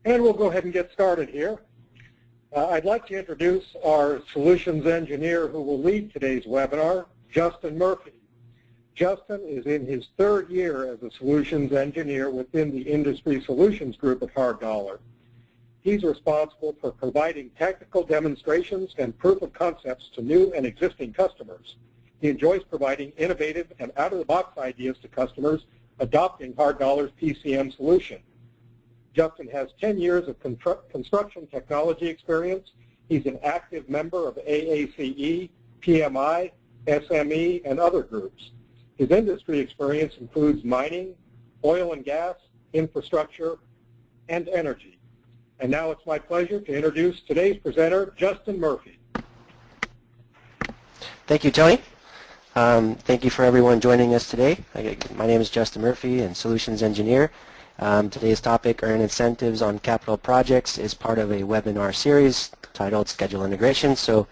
And we'll go ahead and get started here. I'd like to introduce our solutions engineer who will lead today's webinar, Justin Murphy. Justin is in his third year as a solutions engineer within the Industry Solutions Group at Hard Dollar. He's responsible for providing technical demonstrations and proof of concepts to new and existing customers. He enjoys providing innovative and out-of-the-box ideas to customers adopting Hard Dollar's PCM solution. Justin has 10 years of construction technology experience. He's an active member of AACE, PMI, SME, and other groups. His industry experience includes mining, oil and gas, infrastructure, and energy. And now it's my pleasure to introduce today's presenter, Justin Murphy. Thank you, Tony. Thank you for everyone joining us today. My name is Justin Murphy, and Solutions Engineer. Today's topic, Earn Incentives on Capital Projects, is part of a webinar series titled Schedule Integration. So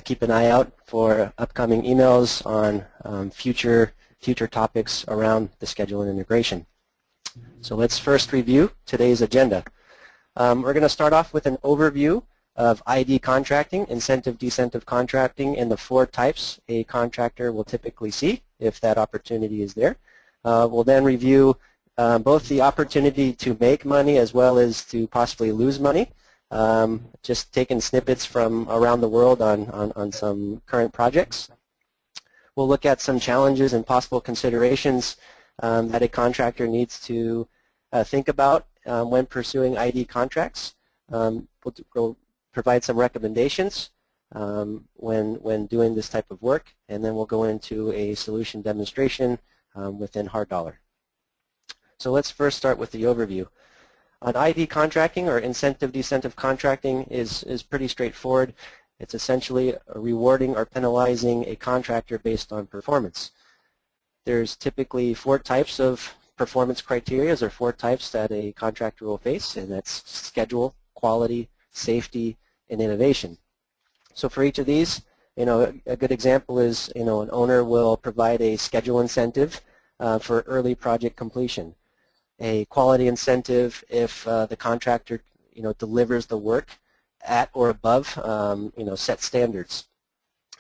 keep an eye out for upcoming emails on future topics around the schedule and integration. So let's first review today's agenda. We're going to start off with an overview of ID contracting, incentive-decentive contracting, and the 4 types a contractor will typically see if that opportunity is there. We'll then review both the opportunity to make money as well as to possibly lose money, just taking snippets from around the world on some current projects. We'll look at some challenges and possible considerations that a contractor needs to think about when pursuing ID contracts. We'll provide some recommendations when doing this type of work, and then we'll go into a solution demonstration within Hard Dollar. So let's first start with the overview. On ID contracting, or incentive-decentive contracting, is pretty straightforward. It's essentially rewarding or penalizing a contractor based on performance. There's typically 4 types of performance criteria, or 4 types that a contractor will face, and that's schedule, quality, safety, and innovation. So for each of these, a good example is, an owner will provide a schedule incentive for early project completion. A quality incentive if the contractor, delivers the work at or above, set standards.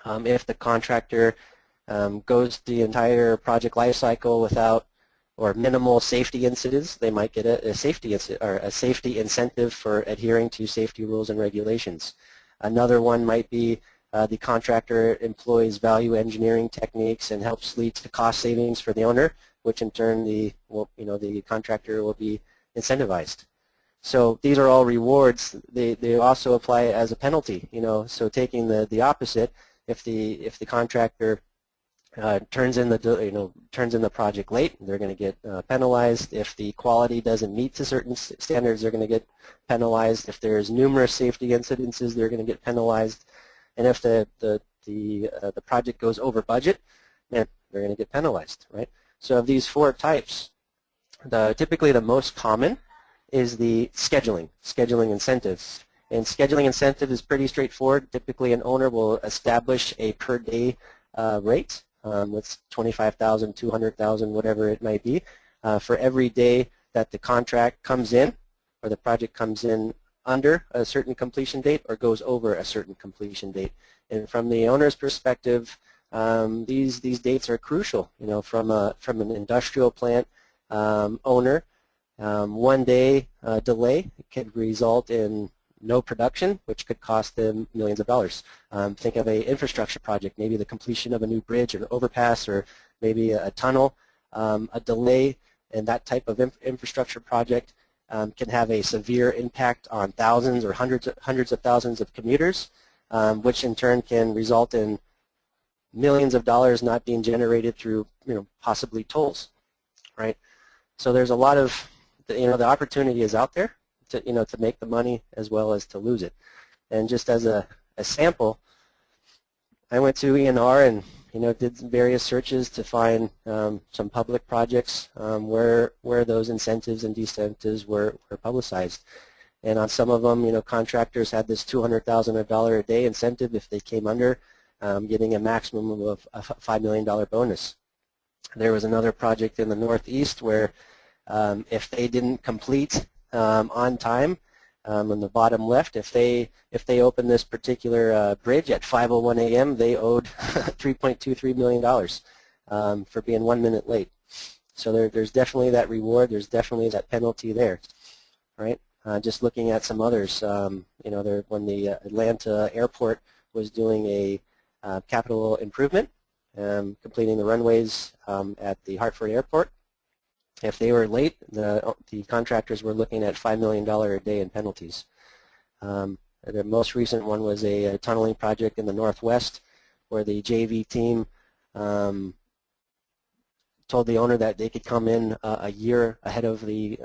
If the contractor goes the entire project life cycle without or minimal safety incidents, they might get a safety incentive for adhering to safety rules and regulations. Another one might be the contractor employs value engineering techniques and helps lead to cost savings for the owner, which in turn the contractor will be incentivized. So these are all rewards. They also apply as a penalty. So taking the opposite, if the contractor turns in the project late, they're going to get penalized. If the quality doesn't meet to certain standards, they're going to get penalized. If there's numerous safety incidences, they're going to get penalized. And if the project goes over budget, then they're going to get penalized, right? So of these 4 types, typically the most common is the scheduling incentives. And scheduling incentive is pretty straightforward. Typically an owner will establish a per day rate. It's $25,000, $200,000, whatever it might be, for every day that the contract comes in or the project comes in under a certain completion date or goes over a certain completion date. And from the owner's perspective, these dates are crucial. From an industrial plant owner, 1 day delay could result in no production, which could cost them millions of dollars. Think of an infrastructure project, maybe the completion of a new bridge or an overpass or maybe a tunnel. A delay in that type of infrastructure project can have a severe impact on thousands or hundreds of thousands of commuters, which in turn can result in millions of dollars not being generated through possibly tolls, right? So there's a lot of the opportunity is out there to make the money as well as to lose it. And just as a sample, I went to ENR and did various searches to find some public projects where those incentives and decentives were publicized. And on some of them, contractors had this $200,000 a day incentive if they came under, getting a maximum of a $5 million bonus. There was another project in the Northeast where if they didn't complete on time. On the bottom left, if they open this particular bridge at 5:01 a.m., they owed $3.23 million for being 1 minute late. So there's definitely that reward. There's definitely that penalty there, right? Just looking at some others, you know, when the Atlanta airport was doing a capital improvement, completing the runways at the Hartford airport, if they were late, the contractors were looking at $5 million a day in penalties. The most recent one was a tunneling project in the Northwest where the JV team told the owner that they could come in a year ahead of the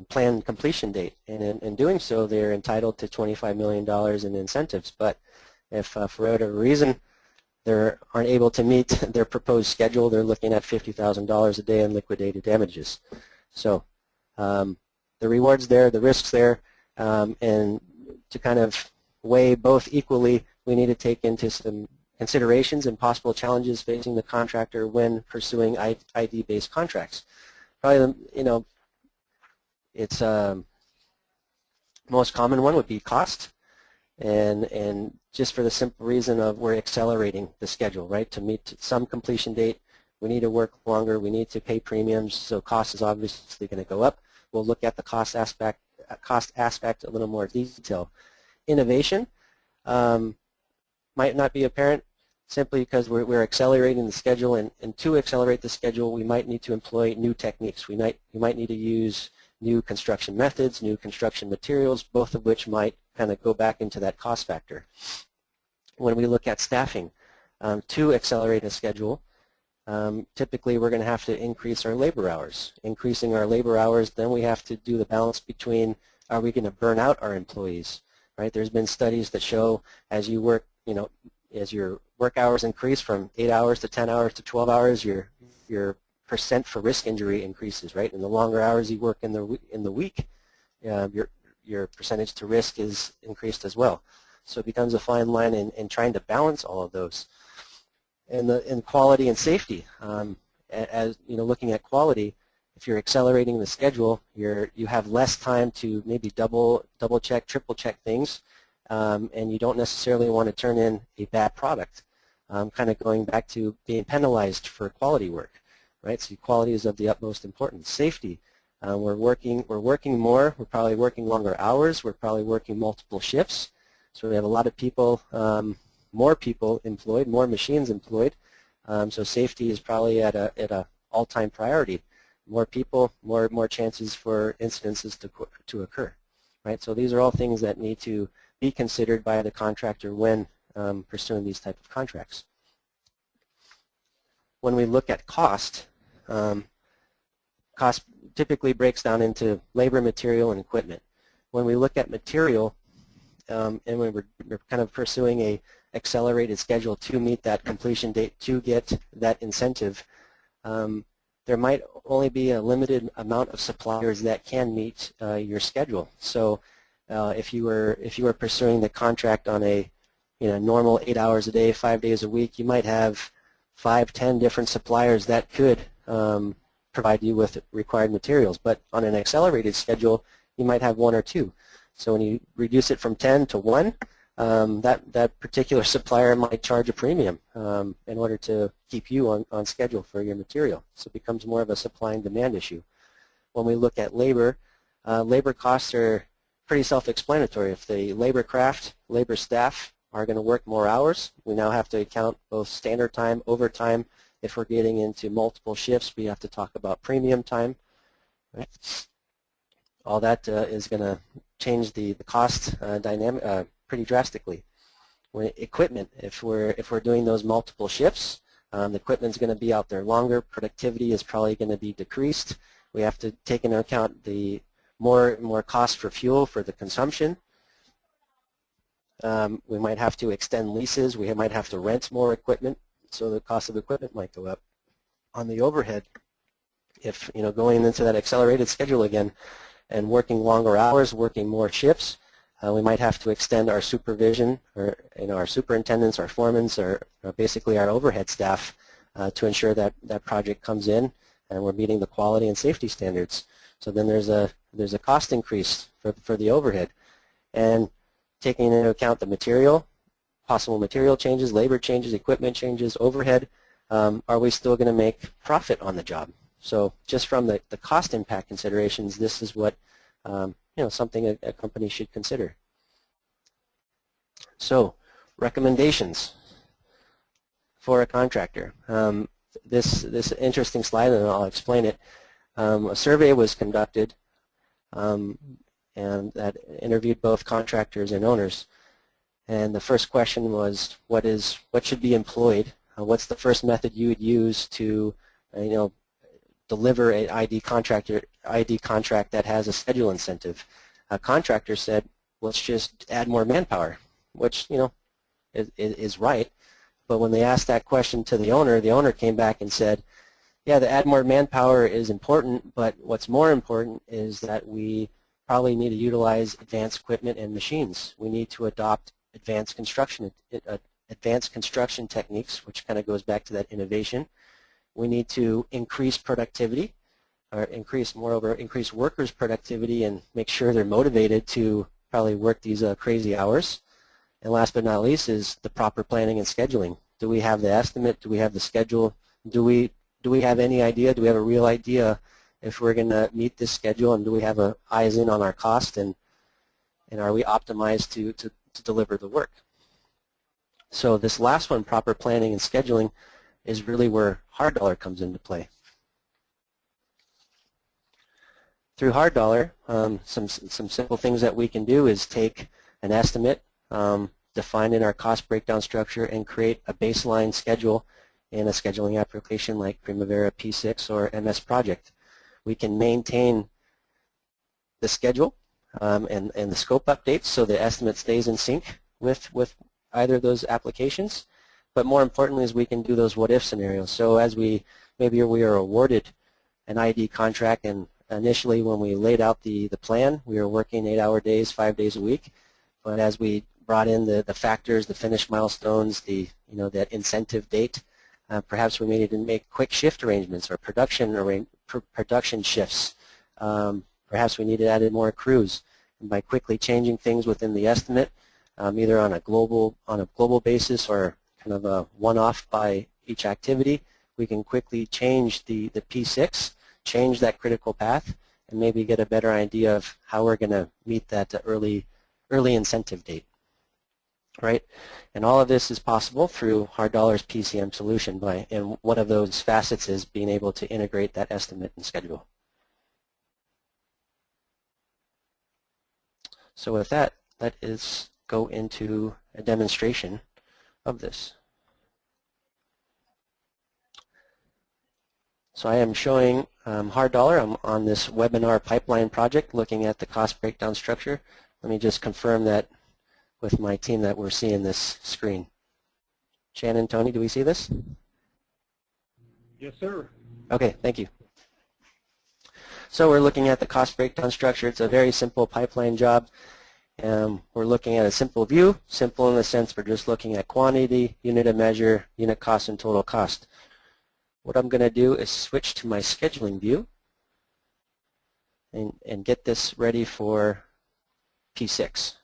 planned completion date. And in doing so, they're entitled to $25 million in incentives. But if for whatever reason they aren't able to meet their proposed schedule, they're looking at $50,000 a day in liquidated damages. So the rewards there, the risks there, and to kind of weigh both equally, we need to take into some considerations and possible challenges facing the contractor when pursuing ID-based contracts. Probably, you know, it's most common one would be cost, and just for the simple reason of we're accelerating the schedule, right? To meet some completion date, we need to work longer, we need to pay premiums, so cost is obviously going to go up. We'll look at the cost aspect a little more detail. Innovation might not be apparent simply because we're accelerating the schedule, and to accelerate the schedule, we might need to employ new techniques. We might need to use new construction methods, new construction materials, both of which might kind of go back into that cost factor. When we look at staffing, to accelerate a schedule, typically we're going to have to increase our labor hours. Increasing our labor hours, then we have to do the balance between, are we going to burn out our employees, right? There's been studies that show as you work, you know, as your work hours increase from 8 hours to 10 hours to 12 hours, your percent for risk injury increases, right? And the longer hours you work in the week, your percentage to risk is increased as well. So it becomes a fine line in trying to balance all of those. And in quality and safety, as you know, looking at quality, if you're accelerating the schedule, you have less time to maybe double check, triple check things, and you don't necessarily want to turn in a bad product. Kind of going back to being penalized for quality work, right? So quality is of the utmost importance. Safety, we're working more. We're probably working longer hours. We're probably working multiple shifts. So we have a lot of people, more people employed, more machines employed. So safety is probably at a all-time priority. More people, more chances for incidences to occur, right? So these are all things that need to be considered by the contractor when pursuing these type of contracts. When we look at cost, cost typically breaks down into labor, material, and equipment. When we look at material, and when we're kind of pursuing a accelerated schedule to meet that completion date to get that incentive, there might only be a limited amount of suppliers that can meet your schedule. So if you were pursuing the contract on a normal 8 hours a day, 5 days a week, you might have 5, 10 different suppliers that could provide you with required materials. But on an accelerated schedule, you might have 1 or 2. So when you reduce it from 10 to 1, that particular supplier might charge a premium in order to keep you on schedule for your material. So it becomes more of a supply and demand issue. When we look at labor, labor costs are pretty self-explanatory. If the labor craft, labor staff are going to work more hours, we now have to account both standard time, overtime. If we're getting into multiple shifts, we have to talk about premium time. Right? All that is going to change the cost dynamic pretty drastically. When equipment, if we're doing those multiple shifts, the equipment's going to be out there longer. Productivity is probably going to be decreased. We have to take into account the more cost for fuel for the consumption. We might have to extend leases. We might have to rent more equipment, so the cost of equipment might go up. On the overhead, if going into that accelerated schedule again and working longer hours, working more shifts, we might have to extend our supervision, or our superintendents, our foremans, or basically our overhead staff to ensure that that project comes in and we're meeting the quality and safety standards. So then there's a cost increase for the overhead. And taking into account the material, possible material changes, labor changes, equipment changes, overhead, are we still going to make profit on the job? So just from the cost impact considerations, this is what something a company should consider. So recommendations for a contractor. This interesting slide, and I'll explain it. A survey was conducted and that interviewed both contractors and owners. And the first question was, what should be employed? What's the first method you would use to, deliver an ID contract that has a schedule incentive? A contractor said, let's just add more manpower, which is right. But when they asked that question to the owner came back and said, yeah, the add more manpower is important, but what's more important is that we probably need to utilize advanced equipment and machines. We need to adopt advanced construction techniques, which kind of goes back to that innovation. We need to increase productivity, or increase workers' productivity and make sure they're motivated to probably work these crazy hours. And last but not least is the proper planning and scheduling. Do we have the estimate? Do we have the schedule? Do we have any idea? Do we have a real idea if we're going to meet this schedule, and do we have eyes in on our cost, and are we optimized to deliver the work? So this last one, proper planning and scheduling, is really where Hard Dollar comes into play. Through Hard Dollar, some simple things that we can do is take an estimate, define in our cost breakdown structure, and create a baseline schedule in a scheduling application like Primavera P6 or MS Project. We can maintain the schedule and the scope updates so the estimate stays in sync with either of those applications. But more importantly is we can do those what-if scenarios. So as maybe we are awarded an ID contract, and initially when we laid out the plan, we were working 8-hour days, 5 days a week. But as we brought in the factors, the finish milestones, that incentive date, perhaps we needed to make quick shift arrangements or production shifts. Perhaps we needed to add in more crews. And by quickly changing things within the estimate, either on a global basis or kind of a one-off by each activity, we can quickly change the P6, change that critical path, and maybe get a better idea of how we're going to meet that early incentive date, right? And all of this is possible through Hard Dollar's PCM solution, and one of those facets is being able to integrate that estimate and schedule. So with that, let us go into a demonstration of this. So I am showing Hard Dollar. I'm on this webinar pipeline project looking at the cost breakdown structure. Let me just confirm that with my team that we're seeing this screen. Shannon, Tony, do we see this? Yes, sir. Okay, thank you. So we're looking at the cost breakdown structure. It's a very simple pipeline job. We're looking at a simple view, simple in the sense we're just looking at quantity, unit of measure, unit cost, and total cost. What I'm going to do is switch to my scheduling view and get this ready for P6.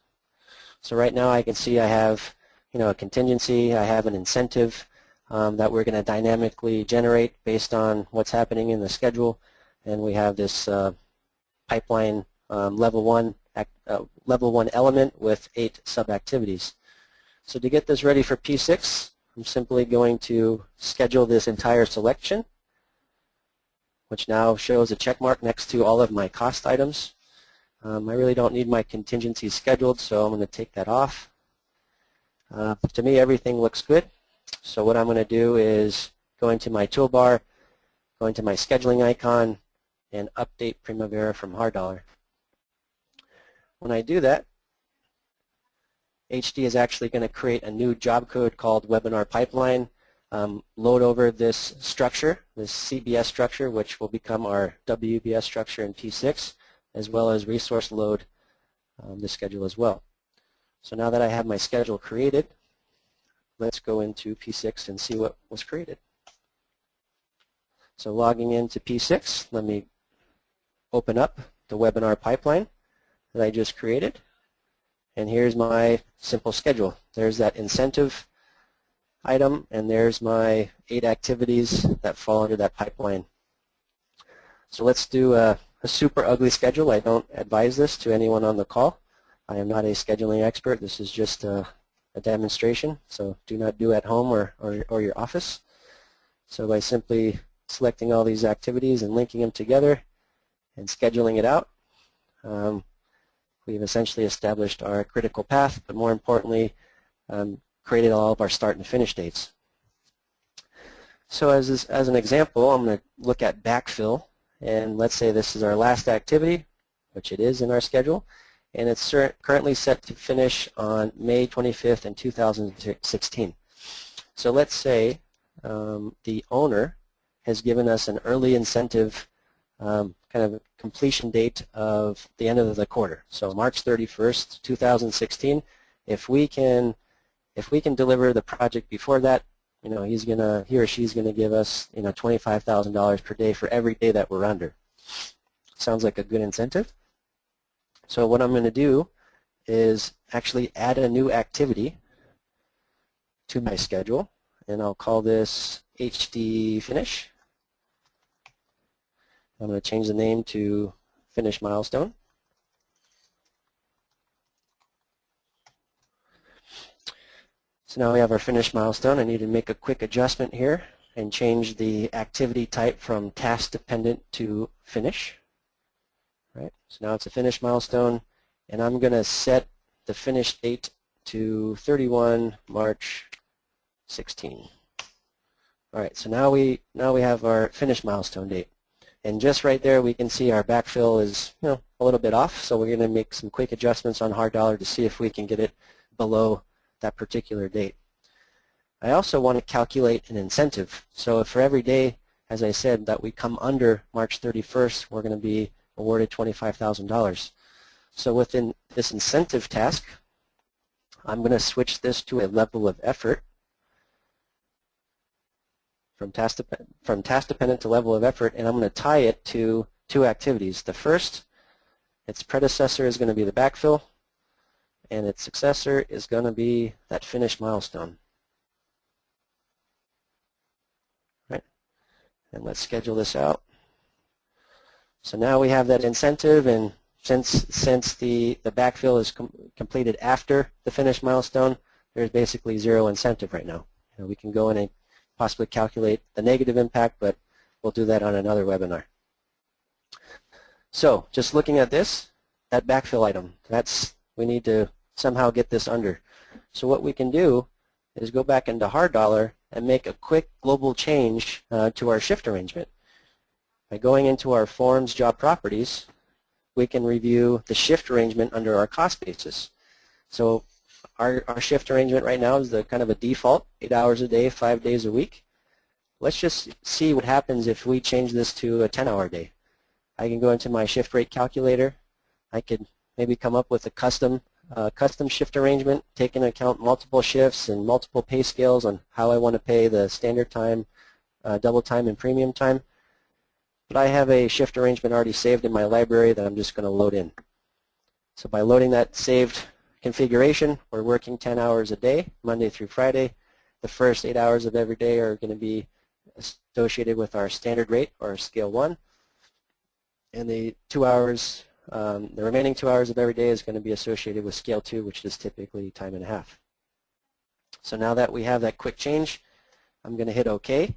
So right now I can see I have a contingency, I have an incentive that we're going to dynamically generate based on what's happening in the schedule, and we have this pipeline level one element with 8 sub-activities. So to get this ready for P6, I'm simply going to schedule this entire selection, which now shows a check mark next to all of my cost items. I really don't need my contingencies scheduled, so I'm going to take that off. To me, everything looks good. So what I'm going to do is go into my toolbar, go into my scheduling icon, and update Primavera from Hard Dollar. When I do that, HD is actually going to create a new job code called Webinar Pipeline, load over this structure, this CBS structure, which will become our WBS structure in P6, as well as resource load the schedule as well. So now that I have my schedule created, let's go into P6 and see what was created. So logging into P6, let me open up the webinar pipeline that I just created. And here's my simple schedule. There's that incentive item, and there's my 8 activities that fall under that pipeline. So let's do a super ugly schedule. I don't advise this to anyone on the call. I am not a scheduling expert. This is just a demonstration, so do not do at home or your office. So by simply selecting all these activities and linking them together and scheduling it out, we've essentially established our critical path, but more importantly, created all of our start and finish dates. So as an example, I'm going to look at backfill, and let's say this is our last activity, which it is in our schedule, and it's currently set to finish on May 25th in 2016. So let's say the owner has given us an early incentive kind of completion date of the end of the quarter. So March 31st, 2016. If we can deliver the project before that, he or she's gonna give us $25,000 per day for every day that we're under. Sounds like a good incentive. So what I'm going to do is actually add a new activity to my schedule, and I'll call this HD Finish. I'm going to change the name to Finish Milestone. So now we have our Finish Milestone. I need to make a quick adjustment here and change the activity type from task dependent to finish. Right? So now it's a Finish Milestone, and I'm going to set the finish date to 31 March 16. All right, so now we have our Finish Milestone date. And just right there we can see our backfill is a little bit off, so we're going to make some quick adjustments on hard dollar to see if we can get it below that particular date. I also want to calculate an incentive. So if for every day, as I said, that we come under March 31st, we're going to be awarded $25,000. So within this incentive task, I'm going to switch this to a level of effort from task dependent to level of effort, and I'm going to tie it to 2 activities. The first, its predecessor is going to be the backfill, and its successor is going to be that Finish Milestone. Right? And let's schedule this out. So now we have that incentive, and since the backfill is completed after the Finish Milestone, there's basically 0 incentive right now. We can go in and possibly calculate the negative impact, but we'll do that on another webinar. So just looking at this, that backfill item, we need to somehow get this under. So what we can do is go back into hard dollar and make a quick global change to our shift arrangement. By going into our forms job properties, we can review the shift arrangement under our cost basis. So our shift arrangement right now is the kind of a default, 8 hours a day, 5 days a week. Let's just see what happens if we change this to a 10-hour day. I can go into my shift rate calculator. I could maybe come up with a custom shift arrangement, take into account multiple shifts and multiple pay scales on how I want to pay the standard time, double time, and premium time. But I have a shift arrangement already saved in my library that I'm just going to load in. So by loading that saved configuration, we're working 10 hours a day, Monday through Friday. The first 8 hours of every day are going to be associated with our standard rate, or scale 1. And the remaining 2 hours of every day is going to be associated with scale 2, which is typically time and a half. So now that we have that quick change, I'm going to hit OK.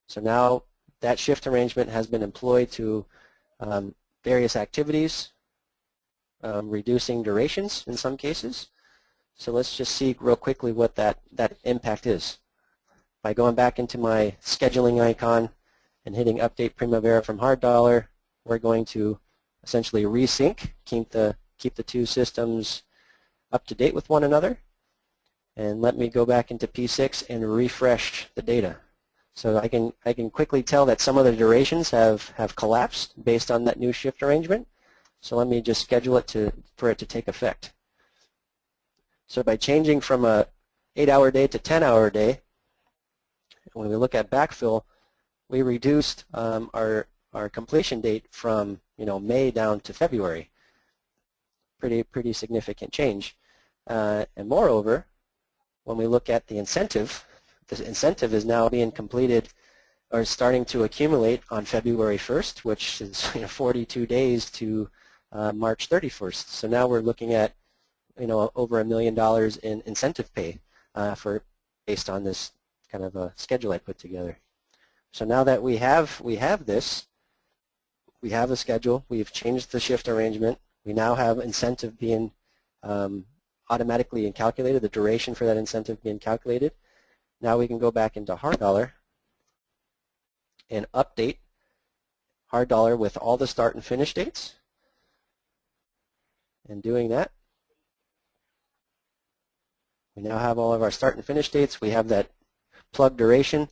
So now that shift arrangement has been employed to various activities, reducing durations in some cases. So let's just see real quickly what that impact is. By going back into my scheduling icon and hitting Update Primavera from hard dollar, we're going to essentially resync, keep the 2 systems up to date with one another. And let me go back into P6 and refresh the data. So I can quickly tell that some of the durations have collapsed based on that new shift arrangement. So let me just schedule it for it to take effect. So by changing from a 8-hour day to 10-hour day, when we look at backfill, we reduced our completion date from May down to February. Pretty significant change. And moreover, when we look at the incentive is now being completed or starting to accumulate on February 1st, which is 42 days to March 31st. So now we're looking at over $1 million in incentive pay based on this kind of a schedule I put together. So now that we have this, we have a schedule, we've changed the shift arrangement, we now have incentive being automatically calculated, the duration for that incentive being calculated. Now we can go back into hard dollar and update hard dollar with all the start and finish dates. And doing that, we now have all of our start and finish dates. We have that plug duration,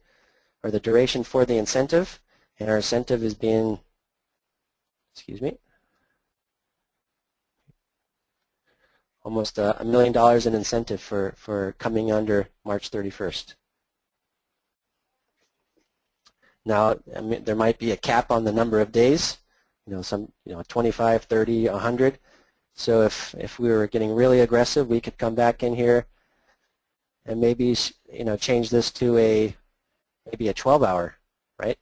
or the duration for the incentive, and our incentive is being, almost $1 million in incentive for coming under March 31st. Now, I mean, there might be a cap on the number of days, some 25, 30, 100. So if we were getting really aggressive, we could come back in here and maybe change this to maybe a 12-hour, right?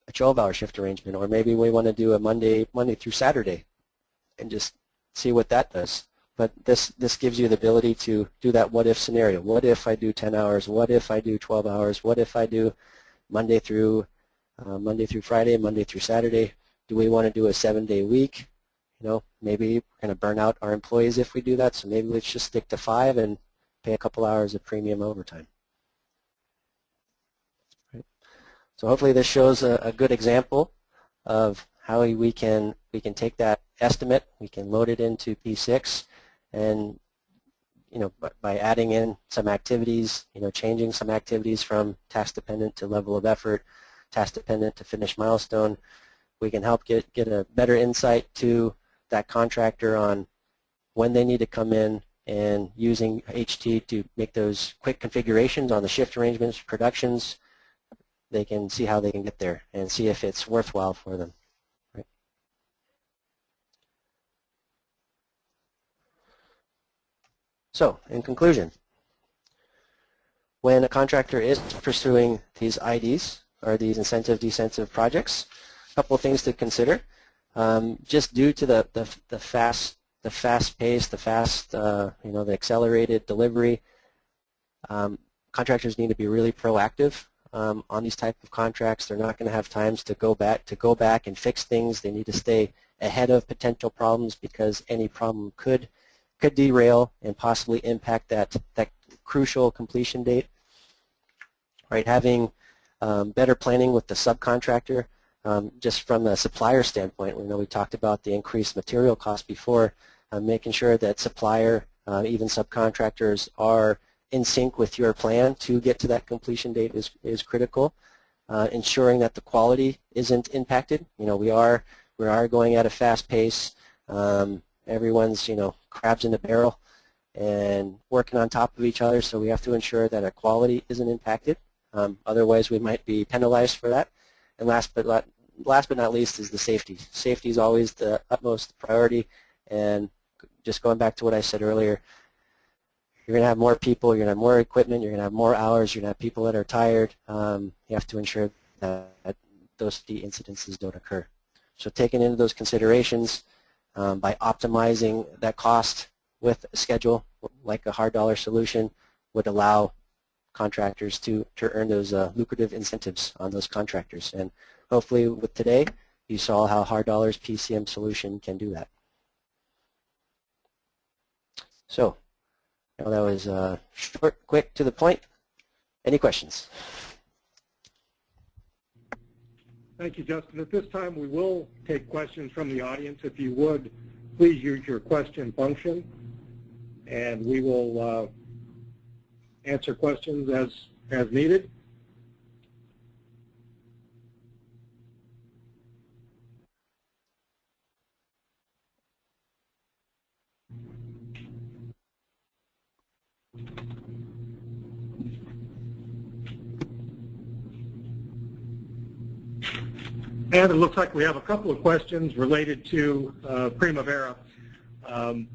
A 12-hour shift arrangement, or maybe we want to do a Monday through Saturday, and just see what that does. But this gives you the ability to do that what-if scenario. What if I do 10 hours? What if I do 12 hours? What if I do Monday through Friday, Monday through Saturday? Do we want to do a 7-day week? Maybe we're going to burn out our employees if we do that, so maybe let's just stick to 5 and pay a couple hours of premium overtime. Right. So hopefully this shows a good example of how we can take that estimate, we can load it into P6, and by adding in some activities, changing some activities from task dependent to level of effort, task dependent to finish milestone, we can help get a better insight to that contractor on when they need to come in, and using HT to make those quick configurations on the shift arrangements, productions, they can see how they can get there and see if it's worthwhile for them. Right? So, in conclusion, when a contractor is pursuing these IDs, or these incentive-decentive projects, a couple of things to consider. Just due to the fast pace, the accelerated delivery, contractors need to be really proactive on these type of contracts. They're not going to have times to go back and fix things. They need to stay ahead of potential problems, because any problem could derail and possibly impact that crucial completion date. Right, having better planning with the subcontractor. Just from the supplier standpoint, we talked about the increased material cost before, making sure that supplier, even subcontractors, are in sync with your plan to get to that completion date is critical. Ensuring that the quality isn't impacted. We are going at a fast pace. Everyone's crabs in a barrel and working on top of each other, so we have to ensure that our quality isn't impacted. Otherwise, we might be penalized for that. And last but not least is the safety. Safety is always the utmost priority, and just going back to what I said earlier, you're going to have more people, you're going to have more equipment, you're going to have more hours, you're going to have people that are tired. You have to ensure that those incidences don't occur. So taking into those considerations, by optimizing that cost with a schedule like a hard dollar solution would allow contractors to earn those lucrative incentives on those contractors. And hopefully with today, you saw how Hard Dollar's PCM solution can do that. So that was short, quick, to the point. Any questions? Thank you, Justin. At this time, we will take questions from the audience. If you would, please use your question function, and we will answer questions as needed. And it looks like we have a couple of questions related to Primavera. The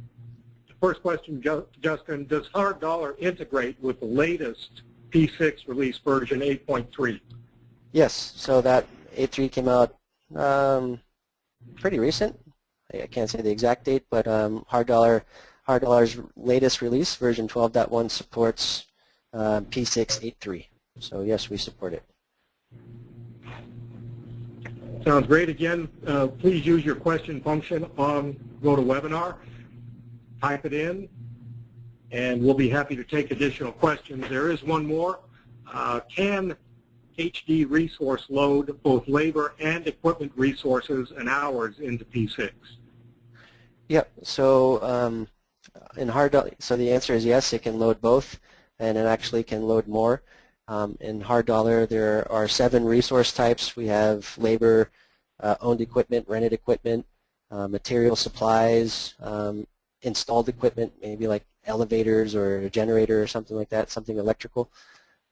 first question, Justin, does Hard Dollar integrate with the latest P6 release version 8.3? Yes, so that 8.3 came out pretty recent. I can't say the exact date, but Hard Dollar's latest release, version 12.1, supports P6 8.3. So yes, we support it. Sounds great. Again, please use your question function on GoToWebinar. Type it in, and we'll be happy to take additional questions. There is one more. Can HD resource load both labor and equipment resources and hours into P6? Yep. So in Hard Dollar, so the answer is yes, it can load both, and it actually can load more. In Hard Dollar, there are 7 resource types. We have labor, owned equipment, rented equipment, material supplies, installed equipment, maybe like elevators or a generator or something like that, something electrical,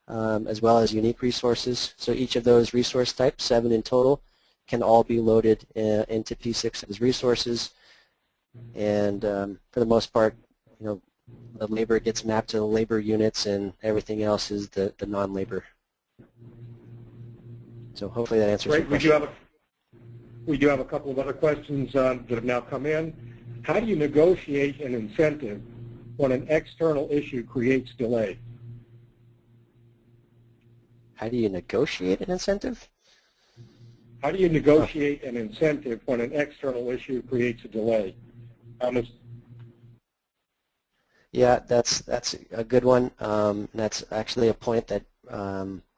as well as unique resources. So each of those resource types, 7 in total, can all be loaded into P6 as resources. And for the most part, you know, the labor gets mapped to the labor units, and everything else is the non-labor. So hopefully that answers your question. We do have a couple of other questions that have now come in. How do you negotiate an incentive when an external issue creates delay? How do you negotiate an incentive? How do you negotiate an incentive when an external issue creates a delay? Yeah, that's a good one. That's actually a point that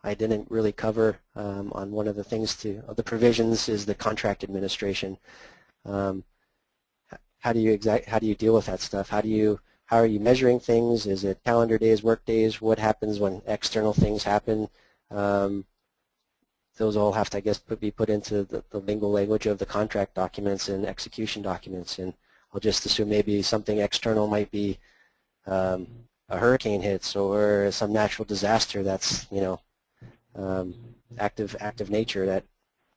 I didn't really cover on one of the things the provisions is the contract administration. How do you deal with that stuff? How are you measuring things? Is it calendar days, work days? What happens when external things happen? Those all have to, I guess, be put into the lingual language of the contract documents and execution documents. And I'll just assume maybe something external might be a hurricane hits or some natural disaster that's, you know, active nature that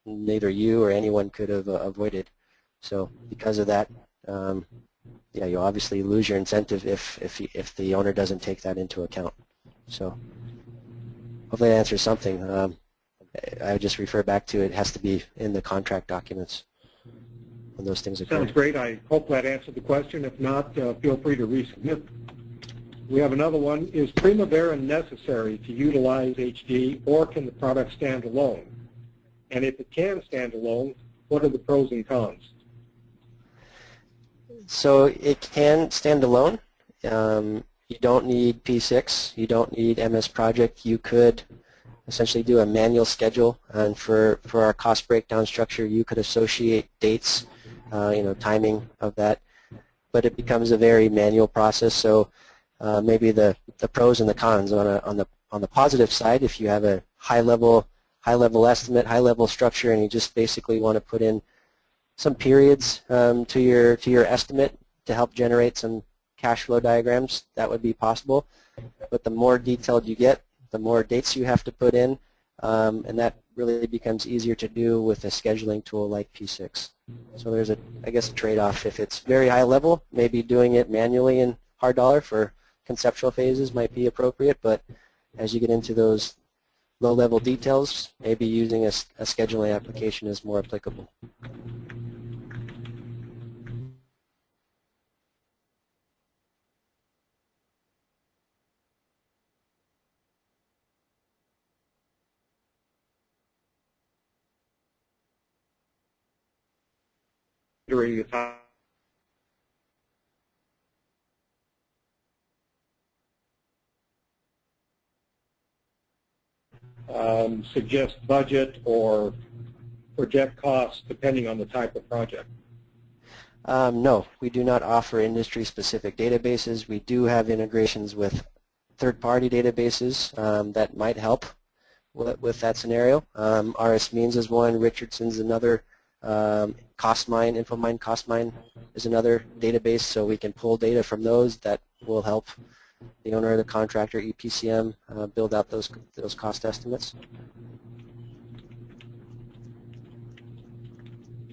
neither you or anyone could have avoided. So because of that, yeah, you obviously lose your incentive if the owner doesn't take that into account. So hopefully that answers something. I would just refer back to it has to be in the contract documents when those things occur. Sounds great. I hope that answered the question. If not, feel free to resubmit. We have another one. Is Primavera necessary to utilize HD, or can the product stand alone? And if it can stand alone, what are the pros and cons? So it can stand alone. You don't need P6. You don't need MS Project. You could essentially do a manual schedule, and for our cost breakdown structure, you could associate dates, you know, timing of that. But it becomes a very manual process. So maybe the pros and the cons on the positive side, if you have a high level estimate, high level structure, and you just basically want to put in some periods to your estimate to help generate some cash flow diagrams, that would be possible. But the more detailed you get, the more dates you have to put in, and that really becomes easier to do with a scheduling tool like P6. So there's I guess a trade-off. If it's very high level, maybe doing it manually in Hard Dollar for conceptual phases might be appropriate, but as you get into those low-level details, maybe using a scheduling application is more applicable. During the time suggest budget or project costs depending on the type of project? No, we do not offer industry-specific databases. We do have integrations with third-party databases that might help with that scenario. RS Means is one, Richardson's another, CostMine, InfoMine, CostMine is another database, so we can pull data from those that will help the owner, the contractor, EPCM build out those cost estimates.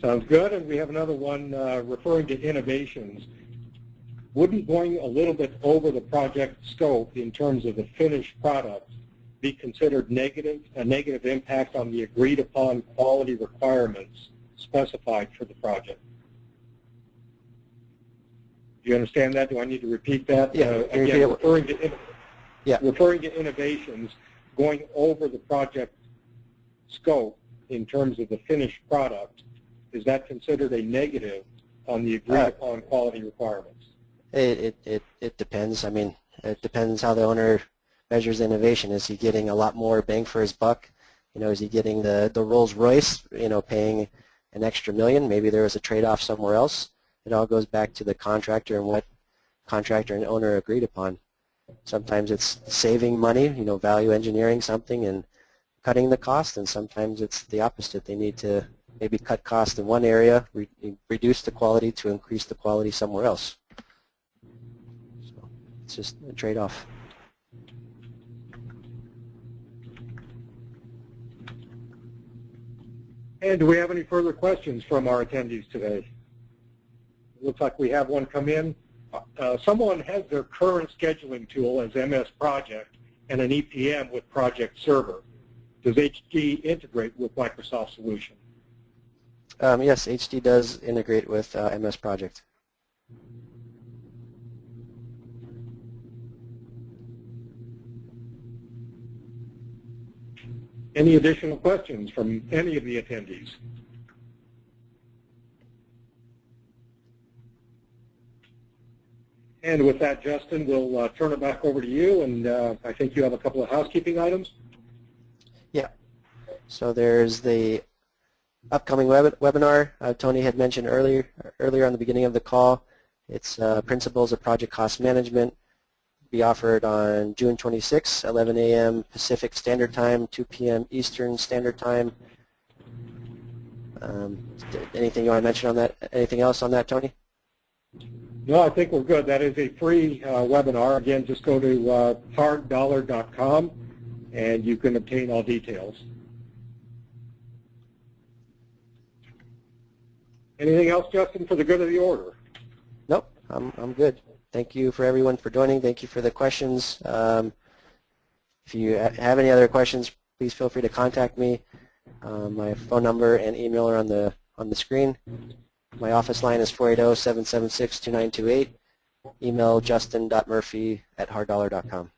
Sounds good. And we have another one referring to innovations. Wouldn't going a little bit over the project scope in terms of the finished product be considered a negative impact on the agreed upon quality requirements specified for the project? Do you understand that? Do I need to repeat that? Yeah. Again, referring to innovations, going over the project scope in terms of the finished product, is that considered a negative on the agreed upon quality requirements? It depends. I mean, it depends how the owner measures innovation. Is he getting a lot more bang for his buck? You know, is he getting the Rolls Royce, you know, paying an extra $1 million? Maybe there was a trade-off somewhere else. It all goes back to the contractor and what contractor and owner agreed upon. Sometimes it's saving money, you know, value engineering something and cutting the cost, and sometimes it's the opposite. They need to maybe cut cost in one area, reduce the quality to increase the quality somewhere else. So it's just a trade-off. And do we have any further questions from our attendees today? It looks like we have one come in. Someone has their current scheduling tool as MS Project and an EPM with Project Server. Does HD integrate with Microsoft Solution? Yes, HD does integrate with MS Project. Any additional questions from any of the attendees? And with that, Justin, we'll turn it back over to you, and I think you have a couple of housekeeping items. Yeah. So there's the upcoming webinar Tony had mentioned earlier on the beginning of the call. It's Principles of Project Cost Management. Be offered on June 26, 11 a.m. Pacific Standard Time, 2 p.m. Eastern Standard Time. Anything you want to mention on that? Anything else on that, Tony? No, I think we're good. That is a free webinar. Again, just go to harddollar.com and you can obtain all details. Anything else, Justin, for the good of the order? Nope, I'm good. Thank you for everyone for joining. Thank you for the questions. If you have any other questions, please feel free to contact me. My phone number and email are on the screen. My office line is 480-776-2928. Email justin.murphy@harddollar.com.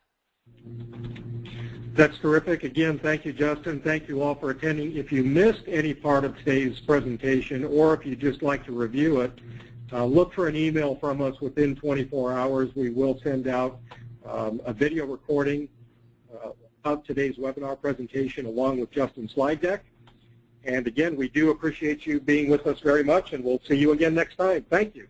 That's terrific. Again, thank you, Justin. Thank you all for attending. If you missed any part of today's presentation, or if you'd just like to review it, look for an email from us within 24 hours. We will send out a video recording of today's webinar presentation along with Justin's slide deck. And again, we do appreciate you being with us very much, and we'll see you again next time. Thank you.